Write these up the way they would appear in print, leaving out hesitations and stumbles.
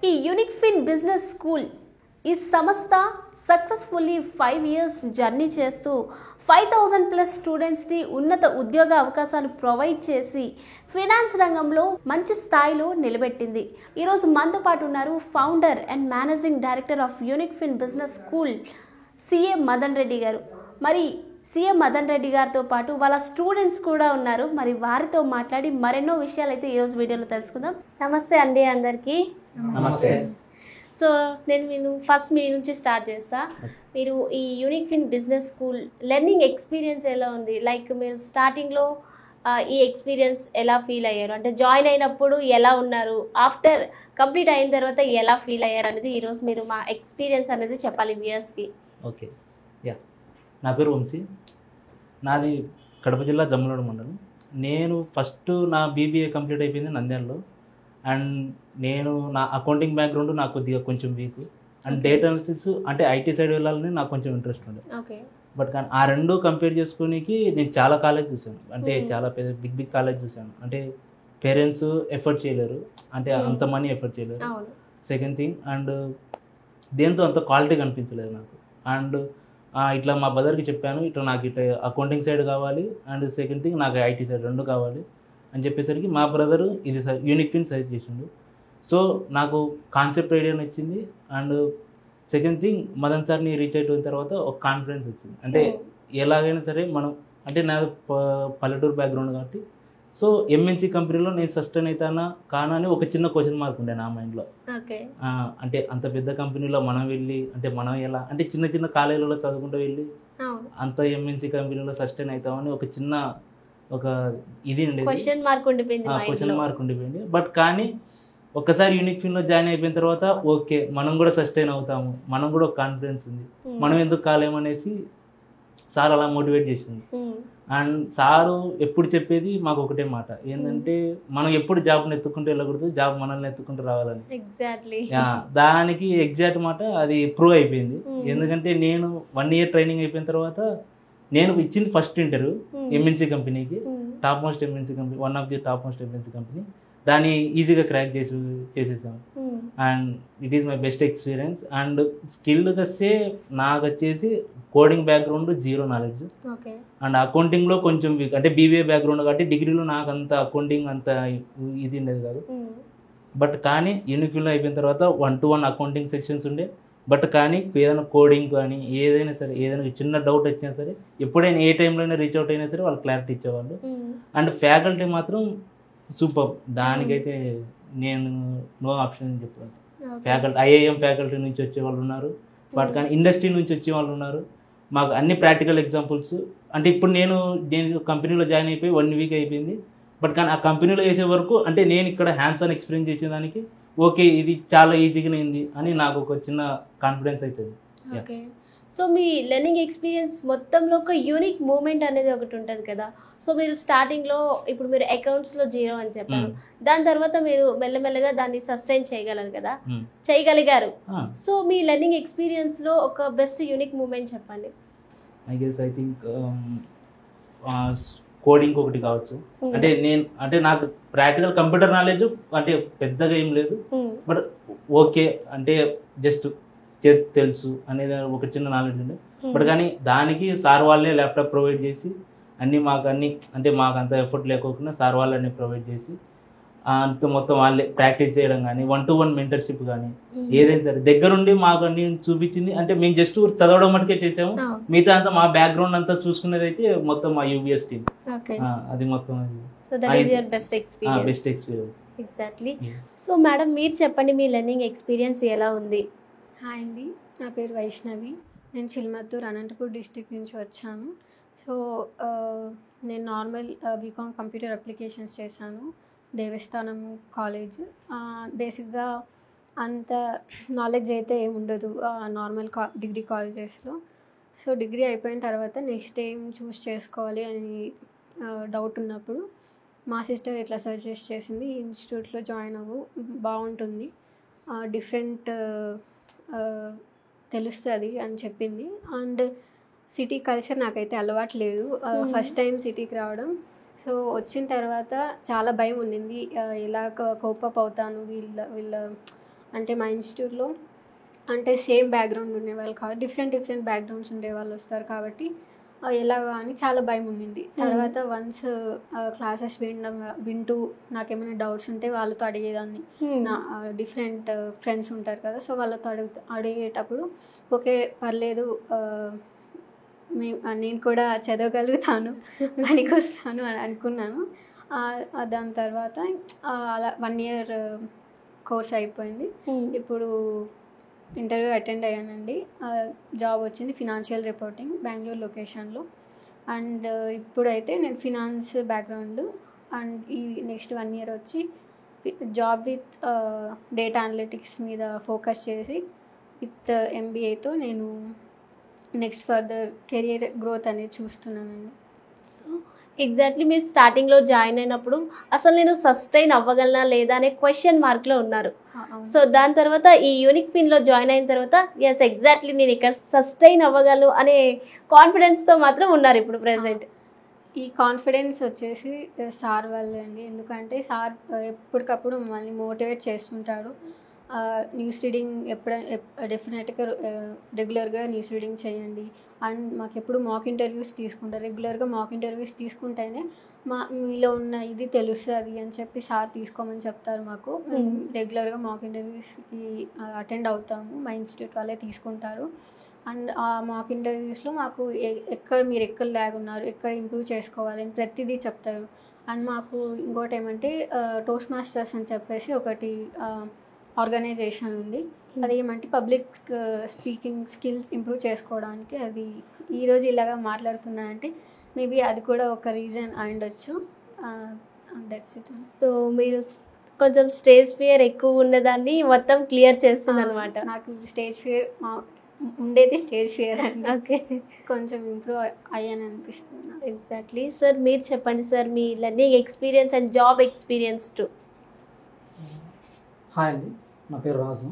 ఈ unique fin business school ఈ సంస్థ సక్సెస్ఫుల్లీ 5 ఇయర్స్ జర్నీ చేస్తూ 5000+ స్టూడెంట్స్ని ఉన్నత ఉద్యోగ అవకాశాలు ప్రొవైడ్ చేసి ఫినాన్స్ రంగంలో మంచి స్థాయిలో నిలబెట్టింది. ఈరోజు మనతో పాటు ఉన్నారు founder and managing director of unique fin business school CA Madan Reddy garu. మరి సిఎం మదన్ రెడ్డి గారితో పాటు వాళ్ళ స్టూడెంట్స్ కూడా ఉన్నారు. మరి వారితో మాట్లాడి మరెన్నో విషయాలు అయితే ఈరోజు వీడియోలో తెలుసుకుందాం. నమస్తే అండి అందరికీ. నమస్తే. సో నేను ఫస్ట్ మీ నుంచి స్టార్ట్ చేస్తా. మీరు ఈ unique fin business school learning experience ఎలా ఉంది? లైక్ మీరు స్టార్టింగ్లో ఈ ఎక్స్పీరియన్స్ ఎలా ఫీల్ అయ్యారు? అంటే జాయిన్ అయినప్పుడు ఎలా ఉన్నారు, ఆఫ్టర్ కంప్లీట్ అయిన తర్వాత ఎలా ఫీల్ అయ్యారు అనేది ఈరోజు మీరు మా ఎక్స్పీరియన్స్ అనేది చెప్పాలి వ్యూయర్స్కి. ఓకే, యా, నా పేరు వంశీ, నాది కడప జిల్లా జమ్మలమడుగు మండలం. నేను ఫస్ట్ నా బీబీఏ కంప్లీట్ అయిపోయింది నంద్యాలలో. అండ్ నేను నా అకౌంటింగ్ బ్యాక్గ్రౌండ్ నాకు కొద్దిగా కొంచెం వీక్. అండ్ డేటా అనాలిసిస్ అంటే ఐటీ సైడ్ వెళ్ళాలని నాకు కొంచెం ఇంట్రెస్ట్ ఉండే. బట్ కానీ ఆ రెండు కంపేర్ చేసుకోనికి నేను చాలా కాలేజ్ చూశాను. అంటే చాలా పెద్ద బిగ్ కాలేజ్ చూశాను. అంటే పేరెంట్స్ ఎఫర్ట్ చేయలేరు, అంటే అంత మనీ ఎఫర్ట్ చేయలేరు. సెకండ్ థింగ్, అండ్ దేంతో అంత క్వాలిటీ కనిపించలేదు నాకు. అండ్ ఇట్లా మా బ్రదర్కి చెప్పాను, ఇట్లా నాకు ఇట్లా అకౌంటింగ్ సైడ్ కావాలి, అండ్ సెకండ్ థింగ్ నాకు ఐటీ సైడ్ రెండు కావాలి అని చెప్పేసరికి మా బ్రదరు ఇది యూనిక్ ఫిన్ సజెస్ట్ చేసిండు. సో నాకు కాన్సెప్ట్ ఐడియా నచ్చింది. అండ్ సెకండ్ థింగ్, మదన్ సార్ని రీచ్ అయిపోయిన తర్వాత ఒక కాన్ఫిడెన్స్ వచ్చింది. అంటే ఎలాగైనా సరే మనం, అంటే నా పల్లెటూరు బ్యాక్గ్రౌండ్ కాబట్టి, సో ఎంఎన్సీ కంపెనీలో నేను సస్టైన్ అవుతానా కానా అని ఒక చిన్న క్వశ్చన్ మార్క్ ఉండే నా మైండ్లో. అంటే అంత పెద్ద కంపెనీలో మనం వెళ్ళి, అంటే మనం ఎలా, అంటే చిన్న చిన్న కాలేజీలలో చదువుకుంటూ వెళ్ళి అంత ఎంఎన్సీ కంపెనీలో సస్టైన్ అవుతామని ఒక చిన్న ఒక ఇది ఉండేది, క్వశ్చన్ మార్క్ ఉండిపోయింది. బట్ కానీ ఒక్కసారి యూనిక్ ఫిన్లో జాయిన్ అయిపోయిన తర్వాత ఓకే, మనం కూడా సస్టైన్ అవుతాము, మనం కూడా ఒక కాన్ఫిడెన్స్ ఉంది, మనం ఎందుకు కాలేమనేసి సార్ అలా మోటివేట్ చేసింది. అండ్ సారు ఎప్పుడు చెప్పేది మాకు ఒకటే మాట, ఏంటంటే మనం ఎప్పుడు జాబ్ని ఎత్తుకుంటూ వెళ్ళకూడదు, జాబ్ మనల్ని ఎత్తుకుంటూ రావాలని. దానికి ఎగ్జాక్ట్ మాట అది ప్రూవ్ అయిపోయింది. ఎందుకంటే నేను 1 ఇయర్ ట్రైనింగ్ అయిపోయిన తర్వాత నేను ఇచ్చింది ఫస్ట్ ఇంటర్వ్యూ ఎంఎన్సీ కంపెనీకి, top most MNC company, one of the top most MNC company. దాన్ని ఈజీగా క్రాక్ చేసేసాను. And it is my best experience. And స్కిల్గా నాకు వచ్చేసి coding background zero knowledge, and అకౌంటింగ్లో కొంచెం వీక్. అంటే బీబీఏ బ్యాక్గ్రౌండ్ కాబట్టి డిగ్రీలో నాకు అంత అకౌంటింగ్ అంత ఇది ఉండేది కాదు. బట్ కానీ యూనిక్ ఫిన్లో అయిపోయిన తర్వాత 1-to-1 అకౌంటింగ్ సెక్షన్స్ ఉండే. బట్ కానీ ఏదైనా కోడింగ్ కానీ ఏదైనా సరే, ఏదైనా చిన్న డౌట్ వచ్చినా సరే, ఎప్పుడైనా ఏ టైంలో అయినా రీచ్ అవుట్ అయినా సరే వాళ్ళు క్లారిటీ ఇచ్చేవాళ్ళు. అండ్ ఫ్యాకల్టీ మాత్రం సూపర్. దానికైతే నేను నో ఆప్షన్ అని చెప్పాను. ఫ్యాకల్టీ ఐఐఎం ఫ్యాకల్టీ నుంచి వచ్చే వాళ్ళు ఉన్నారు, బట్ కానీ ఇండస్ట్రీ నుంచి వచ్చే వాళ్ళు ఉన్నారు. మాకు అన్ని ప్రాక్టికల్ ఎగ్జాంపుల్స్. అంటే ఇప్పుడు నేను కంపెనీలో జాయిన్ అయిపోయి 1 వీక్ అయిపోయింది. బట్ కానీ ఆ కంపెనీలో చేసే వరకు, అంటే నేను ఇక్కడ హ్యాండ్స్ ఆన్ ఎక్స్పీరియన్స్ చేసేదానికి ఓకే ఇది చాలా ఈజీగానే ఉంది అని నాకు ఒక చిన్న కాన్ఫిడెన్స్ అవుతుంది. ఓకే, సో మీ లెర్నింగ్ ఎక్స్పీరియన్స్ మొత్తంలో ఒక యూనిక్ మూమెంట్ అనేది ఒకటి ఉంటుంది కదా. సో మీరు స్టార్టింగ్లో ఇప్పుడు మీరు అకౌంట్స్లో 0 అని చెప్పారు, దాని తర్వాత మీరు మెల్లమెల్లగా దాన్ని సస్టైన్ చేయగలిగారు. సో మీ లెర్నింగ్ ఎక్స్పీరియన్స్లో ఒక బెస్ట్ యూనిక్ మూమెంట్ చెప్పండి. ఐ థింక్ కోడింగ్ ఒకటి కావచ్చు. అంటే నాకు ప్రాక్టికల్ కంప్యూటర్ నాలెడ్జ్ అంటే పెద్దగా ఏం లేదు, బట్ ఓకే అంటే జస్ట్ తెలుసు అనేది ఒక చిన్న నాలెడ్జ్ ఉంది. బట్ కానీ దానికి సార్ వాళ్ళే ల్యాప్టాప్ ప్రొవైడ్ చేసి మాకు అంటే మాకు అంత ఎఫర్ట్ లేకోకుండా సార్ వాళ్ళని ప్రొవైడ్ చేసి అంత మొత్తం వాళ్ళే ప్రాక్టీస్ చేయడం కానీ, 1-to-1 మెంటర్షిప్ కానీ, ఏదైనా సరే దగ్గరుండి మాకు అన్ని చూపించింది. అంటే మేము జస్ట్ చదవడం మటుకే చేసాము, మిగతా అంతా మా బ్యాక్గ్రౌండ్ అంతా చూసుకునేది అయితే మొత్తం మా యూబీఎస్ టీమ్. అది మొత్తం best experience. Exactly. So madam మీరు చెప్పండి, మీ లెర్నింగ్ ఎక్స్పీరియన్స్ ఎలా ఉంది? హాయ్ అండి, నా పేరు వైష్ణవి. నేను చిల్మత్తూరు అనంతపూర్ డిస్ట్రిక్ట్ నుంచి వచ్చాను. సో నేను నార్మల్ బీకామ్ కంప్యూటర్ అప్లికేషన్స్ చేశాను, దేవస్థానం కాలేజ్. బేసిక్గా అంత నాలెడ్జ్ అయితే ఏమి ఉండదు నార్మల్ డిగ్రీ కాలేజెస్లో. సో డిగ్రీ అయిపోయిన తర్వాత నెక్స్ట్ ఏం చూస్ చేసుకోవాలి అని డౌట్ ఉన్నప్పుడు మా సిస్టర్ ఇట్లా సజెస్ట్ చేసింది, ఈ ఇన్స్టిట్యూట్లో జాయిన్ అవ్వు, బాగుంటుంది, డిఫరెంట్ తెలుస్తుంది అని చెప్పింది. అండ్ సిటీ కల్చర్ నాకైతే అలవాటు లేదు, ఫస్ట్ టైం సిటీకి రావడం. సో వచ్చిన తర్వాత చాలా భయం ఉండింది, ఎలా కోపప్ అవుతాను, వీళ్ళ అంటే మా ఇన్స్టిట్యూట్లో అంటే సేమ్ బ్యాక్గ్రౌండ్ ఉండేవాళ్ళు కాదు, డిఫరెంట్ బ్యాక్గ్రౌండ్స్ ఉండేవాళ్ళు వస్తారు కాబట్టి ఎలాగా అని చాలా భయం ఉండింది. తర్వాత వన్స్ క్లాసెస్ వింటూ నాకేమైనా డౌట్స్ ఉంటే వాళ్ళతో అడిగేదాన్ని. నా డిఫరెంట్ ఫ్రెండ్స్ ఉంటారు కదా, సో వాళ్ళతో అడిగేటప్పుడు ఓకే పర్లేదు, నేను కూడా చదవగలుగుతాను, పనికొస్తాను అని అనుకున్నాను. దాని తర్వాత అలా 1 year కోర్స్ అయిపోయింది. ఇప్పుడు ఇంటర్వ్యూ అటెండ్ అయ్యానండి. జాబ్ వచ్చింది ఫినాన్షియల్ రిపోర్టింగ్ బెంగళూరు లొకేషన్లో. అండ్ ఇప్పుడైతే నేను ఫినాన్స్ బ్యాక్గ్రౌండ్ అండ్ ఈ నెక్స్ట్ 1 year వచ్చి జాబ్ విత్ డేటా అనలిటిక్స్ మీద ఫోకస్ చేసి విత్ MBAతో నేను నెక్స్ట్ ఫర్దర్ కెరియర్ గ్రోత్ అనేది చూస్తున్నానండి. సో ఎగ్జాక్ట్లీ మీరు స్టార్టింగ్లో జాయిన్ అయినప్పుడు అసలు నేను సస్టైన్ అవ్వగలనా లేదా అనే క్వశ్చన్ మార్క్లో ఉన్నారు. సో దాని తర్వాత ఈ యూనిక్ పిన్లో జాయిన్ అయిన తర్వాత ఎస్ ఎగ్జాక్ట్లీ నేను ఇక్కడ సస్టైన్ అవ్వగలను అనే కాన్ఫిడెన్స్తో మాత్రం ఉన్నారు ఇప్పుడు ప్రెసెంట్. ఈ కాన్ఫిడెన్స్ వచ్చేసి సార్ వాళ్ళే అండి. ఎందుకంటే సార్ ఎప్పటికప్పుడు మమ్మల్ని మోటివేట్ చేస్తుంటాడు. న్యూస్ రీడింగ్ డెఫినెట్గా రెగ్యులర్గా న్యూస్ రీడింగ్ చేయండి. అండ్ మాకు ఎప్పుడు మాక్ ఇంటర్వ్యూస్ తీసుకుంటారు. రెగ్యులర్గా మాక్ ఇంటర్వ్యూస్ తీసుకుంటేనే మీలో ఉన్న ఇది తెలుస్తుంది అని చెప్పి సార్ తీసుకోమని చెప్తారు మాకు. రెగ్యులర్గా మాక్ ఇంటర్వ్యూస్కి అటెండ్ అవుతాము, మా ఇన్స్టిట్యూట్ వాళ్ళే తీసుకుంటారు. అండ్ ఆ మాక్ ఇంటర్వ్యూస్లో మాకు మీరు ఎక్కడ ల్యాగ్ ఉన్నారు, ఎక్కడ ఇంప్రూవ్ చేసుకోవాలి అని ప్రతిదీ చెప్తారు. అండ్ మాకు ఇంకోటి ఏమంటే టోస్ట్ మాస్టర్స్ అని చెప్పేసి ఒకటి ఆర్గనైజేషన్ ఉంది. అదేమంటే పబ్లిక్ స్పీకింగ్ స్కిల్స్ ఇంప్రూవ్ చేసుకోవడానికి. అది ఈరోజు ఇలాగా మాట్లాడుతున్నానంటే మేబీ అది కూడా ఒక రీజన్ అయ్యుండొచ్చు. That's it. సో మీరు కొంచెం స్టేజ్ ఫియర్ ఎక్కువ ఉన్నదాన్ని మొత్తం క్లియర్ చేస్తుంది అనమాట. నాకు స్టేజ్ ఫియర్ ఉండేది స్టేజ్ ఫియర్ అండి. ఓకే, కొంచెం ఇంప్రూవ్ అయ్యాను అనిపిస్తుంది. ఎగ్జాక్ట్లీ. సార్ మీరు చెప్పండి సార్, మీ learning experience and job experience too. Hi అండి, నా పేరు రాజు.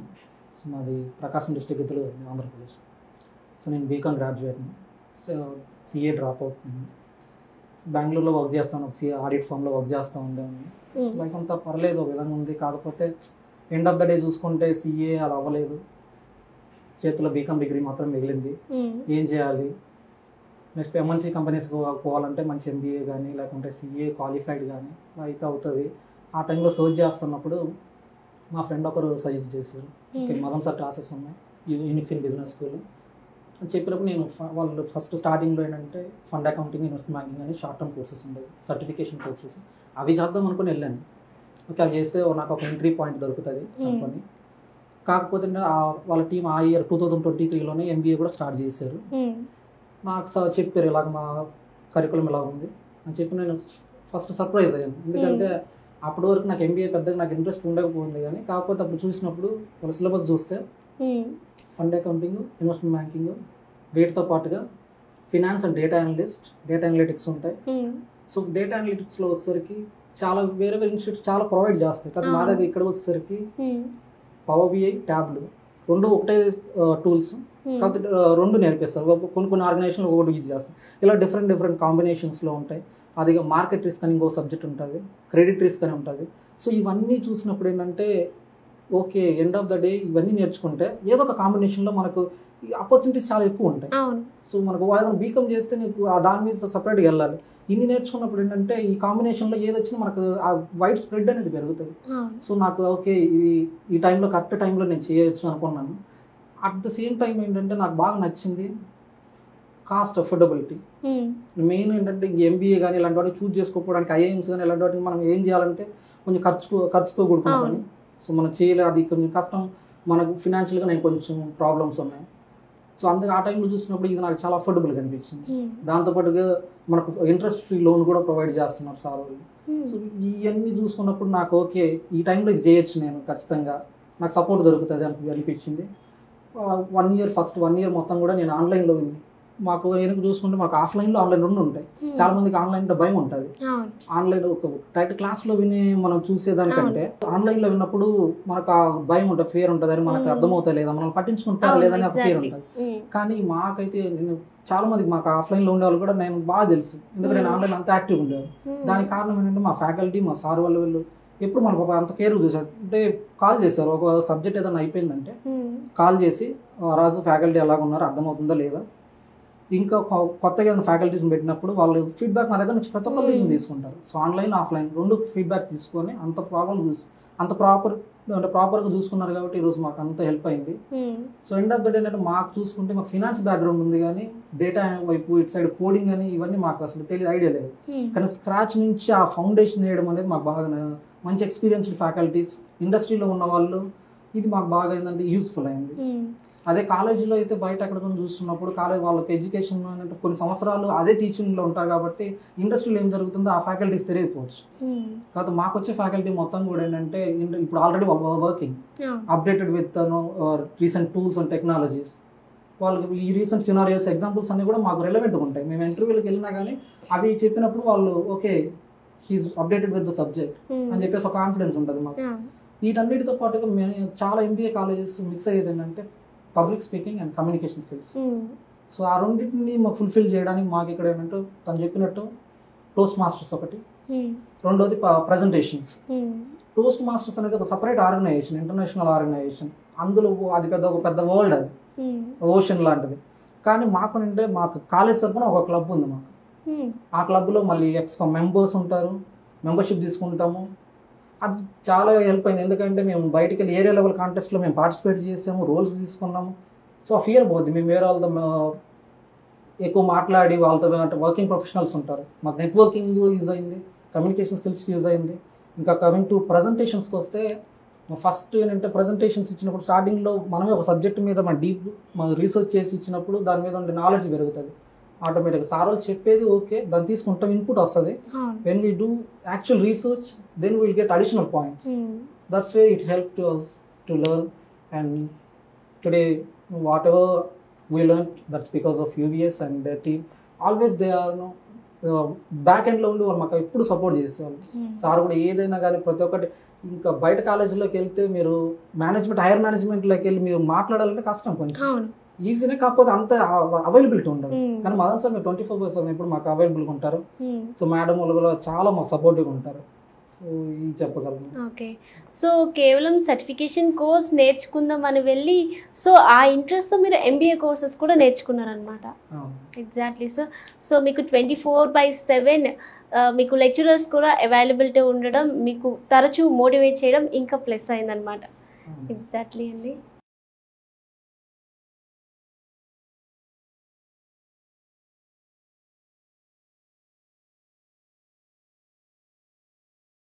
సో మాది ప్రకాశం డిస్ట్రిక్ట్ ఇతలు, ఆంధ్రప్రదేశ్. సో నేను బీకామ్ గ్రాడ్యుయేట్ని. So CA drop out. బెంగళూరులో వర్క్ చేస్తాను, ఆడిట్ ఫామ్లో వర్క్ చేస్తూ ఉండేవాడిని. లైఫ్ అంతా పర్లేదు, ఒక విధంగా ఉంది. కాకపోతే ఎండ్ ఆఫ్ ద డే చూసుకుంటే CA అలా అవ్వలేదు, చేతిలో బీకామ్ డిగ్రీ మాత్రం మిగిలింది. ఏం చేయాలి? నెక్స్ట్ MNC కంపెనీస్కి పోవాలంటే మంచి MBA కానీ లేకుంటే CA క్వాలిఫైడ్ కానీ అయితే అవుతుంది. ఆ టైంలో సర్చ్ చేస్తున్నప్పుడు మా ఫ్రెండ్ ఒకరు సజెస్ట్ చేశారు, ఓకే మదన్ సార్ క్లాసెస్ ఉన్నాయి యూనిక్ ఫిన్ బిజినెస్ స్కూల్ అని చెప్పినప్పుడు నేను వాళ్ళు ఫస్ట్ స్టార్టింగ్లో ఏంటంటే ఫండ్ అకౌంటింగ్, ఇన్వెస్ట్మెంట్ బ్యాంకింగ్ అని షార్ట్ టర్మ్ కోర్సెస్ ఉండేవి, సర్టిఫికేషన్ కోర్సెస్. అవి చేద్దాం అనుకుని వెళ్ళాను. ఓకే అవి చేస్తే నాకు ఒక ఎంట్రీ పాయింట్ దొరుకుతుంది అనుకొని. కాకపోతే వాళ్ళ టీం ఆ ఇయర్ 2023లోనే MBA కూడా స్టార్ట్ చేశారు. నాకు చెప్పారు ఇలాగ మా కరికులం ఇలా ఉంది అని చెప్పి నేను ఫస్ట్ సర్ప్రైజ్ అయ్యాను. ఎందుకంటే అప్పటి వరకు నాకు MBA పెద్దగా నాకు ఇంట్రెస్ట్ ఉండకపోయింది. కానీ కాకపోతే అప్పుడు చూసినప్పుడు వాళ్ళ సిలబస్ చూస్తే ఫండ్ అకౌంటింగ్, ఇన్వెస్ట్మెంట్ బ్యాంకింగ్, వీటితో పాటుగా ఫినాన్స్ అండ్ డేటా అనలిటిక్స్ ఉంటాయి. సో డేటా అనలిటిక్స్లో వచ్చేసరికి చాలా వేరే ఇన్స్టిట్యూట్స్ చాలా ప్రొవైడ్ చేస్తాయి. కానీ మా దగ్గర ఇక్కడ వచ్చేసరికి పవర్ BI, ట్యాబ్లు రెండు ఒకటే టూల్స్, కాకపోతే రెండు నేర్పిస్తారు. కొన్ని ఆర్గనైజేషన్లో ఒకటి యూజ్ చేస్తారు. ఇలా డిఫరెంట్ కాంబినేషన్స్లో ఉంటాయి. అది మార్కెట్ రిస్క్ అని ఇంకో సబ్జెక్ట్ ఉంటుంది, క్రెడిట్ రిస్క్ అని ఉంటుంది. సో ఇవన్నీ చూసినప్పుడు ఏంటంటే okay end of the day ఇవన్నీ నేర్చుకుంటే ఏదో ఒక కాంబినేషన్లో మనకు ఆపర్చునిటీస్ చాలా ఎక్కువ ఉంటాయి. సో మనకు ఏదైనా బీకామ్ చేస్తే నీకు దాని మీద సపరేట్గా వెళ్ళాలి. ఇన్ని నేర్చుకున్నప్పుడు ఏంటంటే ఈ కాంబినేషన్లో ఏది వచ్చినా మనకు ఆ వైడ్ స్ప్రెడ్ అనేది పెరుగుతుంది. సో నాకు ఓకే ఇది ఈ టైంలో కరెక్ట్ టైంలో నేను చేయొచ్చు అనుకున్నాను. అట్ ద సేమ్ టైం ఏంటంటే నాకు బాగా నచ్చింది కాస్ట్ అఫోర్డబిలిటీ. మెయిన్ ఏంటంటే MBA కానీ ఇలాంటి వాటిని చూజ్ చేసుకోవడానికి, IIMs కానీ ఇలాంటి వాటిని మనం ఏం చేయాలంటే కొంచెం ఖర్చుతో కూడుకున్న పని. సో మనం చేయలేదు, అది కొంచెం కష్టం. మనకు ఫినాన్షియల్గా నేను కొంచెం ప్రాబ్లమ్స్ ఉన్నాయి. సో అందుకే ఆ టైంలో చూసినప్పుడు ఇది నాకు చాలా అఫోర్డబుల్గా అనిపించింది. దాంతోపాటుగా మనకు ఇంట్రెస్ట్ ఫ్రీ లోన్ కూడా ప్రొవైడ్ చేస్తున్నారు సార్ వాళ్ళు. సో ఇవన్నీ చూసుకున్నప్పుడు నాకు ఓకే ఈ టైంలో ఇది చేయొచ్చు, నేను ఖచ్చితంగా నాకు సపోర్ట్ దొరుకుతుంది అనిపించింది. 1 year మొత్తం కూడా నేను ఆన్లైన్లో మాకు ఎందుకు చూసుకుంటే మాకు ఆఫ్లైన్లో ఆన్లైన్ రెండు ఉంటాయి. చాలా మందికి ఆన్లైన్లో భయం ఉంటుంది. ఆన్లైన్ డైరెక్ట్ క్లాస్లో విని మనం చూసేదానికంటే ఆన్లైన్లో విన్నప్పుడు మనకు ఆ భయం ఉంటుంది, ఫియర్ ఉంటుంది, అని మనకు అర్థమవుతా లేదా, మనం పట్టించుకుంటారా లేదని ఒక ఫియర్ ఉంటుంది. కానీ మాకైతే నేను చాలా మందికి మాకు ఆఫ్లైన్లో ఉండే వాళ్ళు కూడా నేను బాగా తెలుసు, ఎందుకంటే నేను ఆన్లైన్ అంత యాక్టివ్ ఉండేవాళ్ళు. దానికి కారణం ఏంటంటే మా ఫ్యాకల్టీ, మా సార్ వాళ్ళు ఎప్పుడు మన పాప అంత కేర్ చూసారు అంటే కాల్ చేశారు ఒక సబ్జెక్ట్ ఏదైనా అయిపోయిందంటే కాల్ చేసి రాజు ఫ్యాకల్టీ ఎలాగ ఉన్నారు అర్థమవుతుందా లేదా, ఇంకా కొత్తగా ఏదైనా ఫ్యాకల్టీస్ని పెట్టినప్పుడు వాళ్ళు ఫీడ్బ్యాక్ మా దగ్గర నుంచి ప్రతి ఒక్కరు తీసుకుంటారు. సో ఆన్లైన్ ఆఫ్లైన్ రెండు ఫీడ్బ్యాక్ తీసుకొని అంత ప్రాపర్గా చూసుకున్నారు కాబట్టి ఈరోజు మాకు అంత హెల్ప్ అయింది. So end of the day ఏంటంటే మాకు చూసుకుంటే మాకు ఫినాన్స్ బ్యాక్గ్రౌండ్ ఉంది కానీ డేటా వైపు ఇటు సైడ్ కోడింగ్ అని ఇవన్నీ మాకు అసలు తెలియదు, ఐడియా లేదు. కానీ స్క్రాచ్ నుంచి ఆ ఫౌండేషన్ వేయడం అనేది మాకు బాగా మంచి ఎక్స్పీరియన్స్డ్ ఫ్యాకల్టీస్ ఇండస్ట్రీలో ఉన్న వాళ్ళు ఇది మాకు బాగా ఏంటంటే యూస్ఫుల్ అయింది. అదే కాలేజీలో అయితే బయట ఎక్కడ చూస్తున్నప్పుడు కాలేజ్ వాళ్ళకి ఎడ్యుకేషన్ అంటే కొన్ని సంవత్సరాలు అదే టీచింగ్లో ఉంటారు కాబట్టి ఇండస్ట్రీలో ఏం జరుగుతుందో ఆ ఫ్యాకల్టీస్ తెలియకపోవచ్చు. కాకపోతే మాకు వచ్చే ఫ్యాకల్టీ మొత్తం కూడా ఏంటంటే ఇప్పుడు already working updated with recent tools and technologies. వాళ్ళకి ఈ రీసెంట్ సినారియోస్ ఎగ్జాంపుల్స్ అన్ని కూడా మాకు రెలవెంట్గా ఉంటాయి. మేము ఇంటర్వ్యూలకు వెళ్ళినా కానీ అవి చెప్పినప్పుడు వాళ్ళు okay he is updated with the subject అని చెప్పేసి ఒక కాన్ఫిడెన్స్ ఉంటుంది మాకు. వీటన్నిటితో పాటుగా మేము చాలా ఎంబీఏ కాలేజెస్ మిస్ అయ్యేది ఏంటంటే public speaking and communication skills. So ఆ రెండింటిని మాకు ఫుల్ఫిల్ చేయడానికి మాకు ఇక్కడ ఏంటంటే తను చెప్పినట్టు టోస్ట్ మాస్టర్స్ ఒకటి, రెండోది ప్రజెంటేషన్స్. టోస్ట్ మాస్టర్స్ అనేది ఒక సపరేట్ ఆర్గనైజేషన్, ఇంటర్నేషనల్ ఆర్గనైజేషన్. అందులో అది ఒక పెద్ద వరల్డ్, అది ఓషన్ లాంటిది. కానీ మాకు అంటే మాకు కాలేజ్ తరఫున ఒక క్లబ్ ఉంది మాకు. ఆ క్లబ్లో మళ్ళీ మెంబర్స్ ఉంటారు, మెంబర్షిప్ తీసుకుంటాము. అది చాలా హెల్ప్ అయింది. ఎందుకంటే మేము బయటికి వెళ్ళి ఏరియా లెవెల్ కాంటెస్ట్లో మేము పార్టిసిపేట్ చేసాము, రోల్స్ తీసుకున్నాము. సో ఆ ఫియర్ పోద్ది. మేము వేరే వాళ్ళతో ఎక్కువ మాట్లాడి వాళ్ళతో అంటే వర్కింగ్ ప్రొఫెషనల్స్ ఉంటారు, మాకు నెట్వర్కింగ్ యూజ్ అయింది, కమ్యూనికేషన్ స్కిల్స్ యూజ్ అయింది. ఇంకా కమింగ్ టు ప్రజెంటేషన్స్కి వస్తే ఫస్ట్ ఏంటంటే ప్రజెంటేషన్స్ ఇచ్చినప్పుడు స్టార్టింగ్లో మనమే ఒక సబ్జెక్ట్ మీద మన రీసెర్చ్ చేసి ఇచ్చినప్పుడు దాని మీద ఉండే నాలెడ్జ్ పెరుగుతుంది ఆటోమేటిక్గా. సార్ వాళ్ళు చెప్పేది ఓకే, దాన్ని తీసుకుంటాం, ఇన్పుట్ వస్తుంది. When we do actual research then will get additional points. That's way it help to us to learn. And today whatever we learn that's because of UVS and their team. Always they are back ఎండ్లో ఉండి వాళ్ళు మాకు ఎప్పుడు support చేసేవాళ్ళు. Sir కూడా ఏదైనా కానీ ప్రతి ఒక్కటి. ఇంకా బయట కాలేజీలోకి వెళ్తే మీరు మేనేజ్మెంట్ హైయర్ మేనేజ్మెంట్లోకి వెళ్ళి మీరు మాట్లాడాలంటే కష్టం, కొంచెం ఈజీనే, కాకపోతే అంత అవైలబిలిటీ ఉండదు. కానీ మదన్ సార్ 24/7 ఎప్పుడు మాకు అవైలబుల్గా ఉంటారు. సో మేడం వాళ్ళు కూడా చాలా మాకు సపోర్టివ్గా ఉంటారు. సో ఇది చెప్పగలను. ఓకే, సో కేవలం సర్టిఫికేషన్ కోర్స్ నేర్చుకుందాం అని వెళ్ళి సో ఆ ఇంట్రెస్ట్తో మీరు MBA కోర్సెస్ కూడా నేర్చుకున్నారనమాట. Exactly sir. సో మీకు 24/7 మీకు లెక్చరర్స్ కూడా అవైలబిలిటీ ఉండడం మీకు తరచూ మోటివేట్ చేయడం ఇంకా ప్లస్ అయిందనమాట. ఎగ్జాక్ట్లీ అండి.